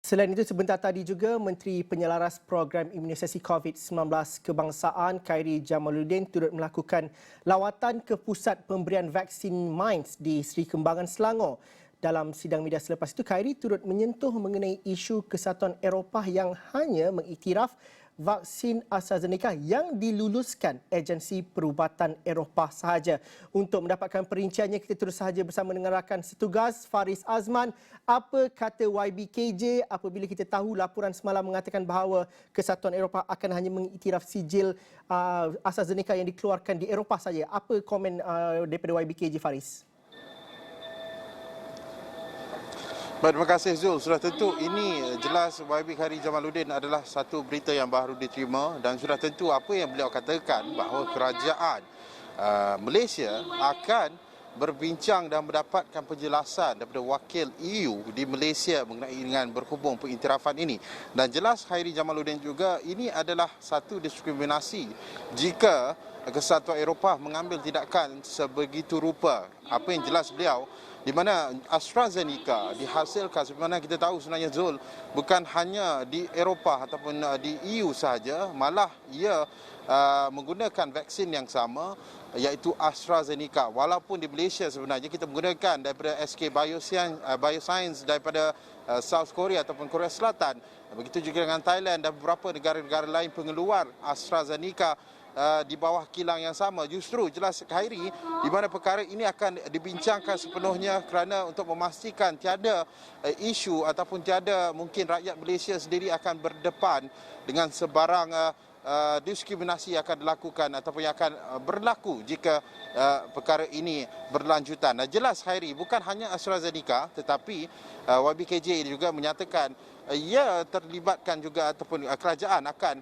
Selain itu, sebentar tadi juga Menteri Penyelaras Program Imunisasi COVID-19 Kebangsaan Khairi Jamaluddin turut melakukan lawatan ke Pusat Pemberian Vaksin MINDS di Seri Kembangan, Selangor. Dalam sidang media selepas itu, Khairi turut menyentuh mengenai isu Kesatuan Eropah yang hanya mengiktiraf vaksin AstraZeneca yang diluluskan Agensi Perubatan Eropah sahaja. Untuk mendapatkan perinciannya, kita terus sahaja bersama dengan rakan setugas Faris Azman. Apa kata YBKJ apabila kita tahu laporan semalam mengatakan bahawa Kesatuan Eropah akan hanya mengiktiraf sijil AstraZeneca yang dikeluarkan di Eropah saja? Apa komen daripada YBKJ, Faris? Baik, terima kasih Zul. Sudah tentu ini jelas YB Khairi Jamaluddin adalah satu berita yang baru diterima dan sudah tentu apa yang beliau katakan bahawa kerajaan Malaysia akan berbincang dan mendapatkan penjelasan daripada wakil EU di Malaysia mengenai dengan berhubung pengiktirafan ini. Dan jelas Khairi Jamaluddin juga ini adalah satu diskriminasi jika Kesatuan Eropah mengambil tindakan sebegitu rupa. Apa yang jelas beliau di mana AstraZeneca dihasilkan, sebagaimana kita tahu sebenarnya Zul, bukan hanya di Eropah ataupun di EU sahaja, malah ia menggunakan vaksin yang sama iaitu AstraZeneca. Walaupun di Malaysia sebenarnya kita menggunakan daripada SK Bioscience daripada South Korea ataupun Korea Selatan. Begitu juga dengan Thailand dan beberapa negara-negara lain pengeluar AstraZeneca di bawah kilang yang sama. Justru jelas Khairi di mana perkara ini akan dibincangkan sepenuhnya kerana untuk memastikan tiada isu ataupun tiada mungkin rakyat Malaysia sendiri akan berdepan dengan sebarang diskriminasi yang akan dilakukan ataupun yang akan berlaku jika perkara ini berlanjutan. Jelas Khairi bukan hanya AstraZeneca tetapi YBKJ juga menyatakan ia terlibatkan juga ataupun kerajaan akan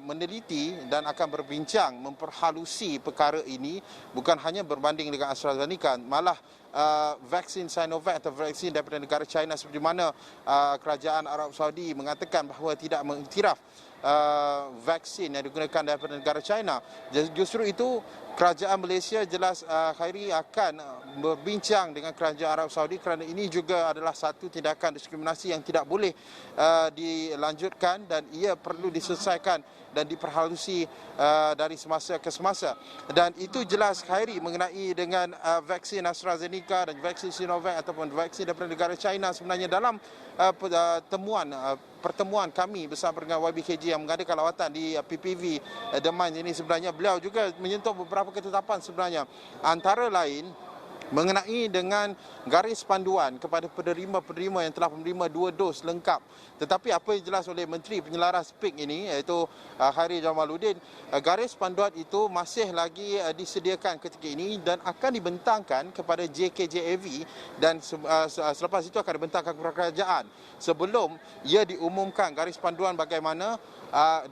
meneliti dan akan berbincang memperhalusi perkara ini bukan hanya berbanding dengan AstraZeneca, malah vaksin Sinovac atau vaksin daripada negara China seperti mana kerajaan Arab Saudi mengatakan bahawa tidak mengiktiraf vaksin yang digunakan daripada negara China. Justru itu kerajaan Malaysia jelas Khairi akan berbincang dengan kerajaan Arab Saudi kerana ini juga adalah satu tindakan diskriminasi yang tidak boleh dilanjutkan dan ia perlu diselesaikan dan diperhalusi dari semasa ke semasa. Dan itu jelas Khairi mengenai dengan vaksin AstraZeneca dan vaksin Sinovac ataupun vaksin daripada negara China sebenarnya dalam pertemuan kami bersama dengan YBKJ yang mengadakan lawatan di PPV The Mines ini, sebenarnya beliau juga menyentuh beberapa ketetapan sebenarnya, antara lain mengenai dengan garis panduan kepada penerima-penerima yang telah menerima 2 dos lengkap. Tetapi apa yang jelas oleh Menteri Penyelaras PIK ini iaitu Khairi Jamaluddin, garis panduan itu masih lagi disediakan ketika ini dan akan dibentangkan kepada JKJAV dan selepas itu akan dibentangkan kepada kerajaan sebelum ia diumumkan garis panduan bagaimana.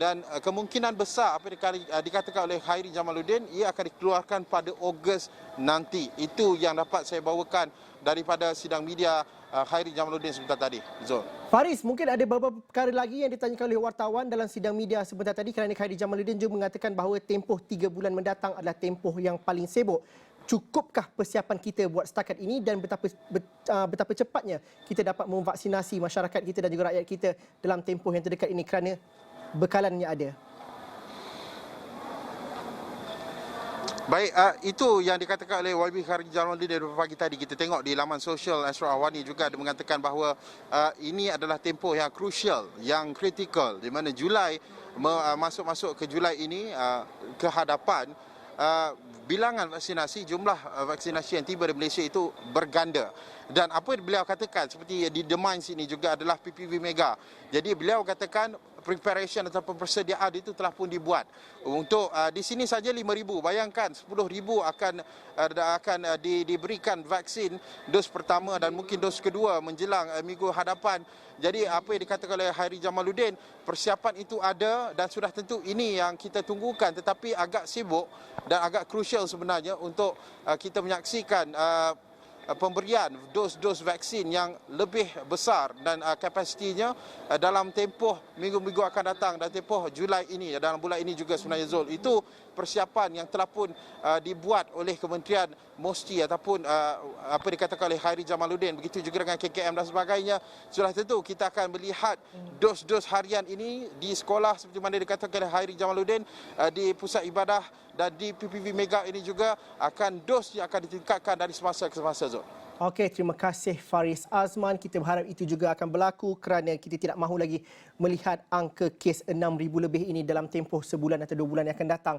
Dan kemungkinan besar apa dikatakan oleh Khairi Jamaluddin ia akan dikeluarkan pada Ogos nanti. Itu yang dapat saya bawakan daripada sidang media Khairi Jamaluddin sebentar tadi. Zul. Faris, mungkin ada beberapa perkara lagi yang ditanyakan oleh wartawan dalam sidang media sebentar tadi kerana Khairi Jamaluddin juga mengatakan bahawa tempoh 3 bulan mendatang adalah tempoh yang paling sibuk. Cukupkah persiapan kita buat setakat ini dan betapa cepatnya kita dapat memvaksinasi masyarakat kita dan juga rakyat kita dalam tempoh yang terdekat ini kerana bekalannya ada? Baik, itu yang dikatakan oleh YB Khairi Jamaluddin dari pagi tadi. Kita tengok di laman sosial Ashraf Awani juga ada mengatakan bahawa ini adalah tempoh yang crucial, yang kritikal, di mana Julai masuk ke Julai ini ke hadapan bilangan vaksinasi, jumlah vaksinasi yang tiba di Malaysia itu berganda. Dan apa yang beliau katakan seperti di The Mines ini juga adalah PPV Mega. Jadi beliau katakan preparation ataupun persediaan itu telah pun dibuat. Untuk di sini saja 5,000. Bayangkan 10,000 akan diberikan vaksin dos pertama dan mungkin dos kedua menjelang minggu hadapan. Jadi apa yang dikatakan oleh Khairi Jamaluddin, persiapan itu ada dan sudah tentu ini yang kita tunggukan, tetapi agak sibuk dan agak crucial sebenarnya untuk kita menyaksikan pemberian dos-dos vaksin yang lebih besar dan kapasitinya dalam tempoh minggu-minggu akan datang dan tempoh Julai ini, dalam bulan ini juga sebenarnya Zul. Itu persiapan yang telah pun dibuat oleh Kementerian MOSTI ataupun apa dikatakan oleh Khairi Jamaluddin, begitu juga dengan KKM dan sebagainya. Sudah tentu kita akan melihat dos-dos harian ini di sekolah seperti mana dikatakan oleh Khairi Jamaluddin, di pusat ibadah dan di PPV Mega ini juga akan dos yang akan ditingkatkan dari semasa ke semasa, Zul. Okey, terima kasih Faris Azman. Kita berharap itu juga akan berlaku kerana kita tidak mahu lagi melihat angka kes 6,000 lebih ini dalam tempoh sebulan atau 2 bulan yang akan datang.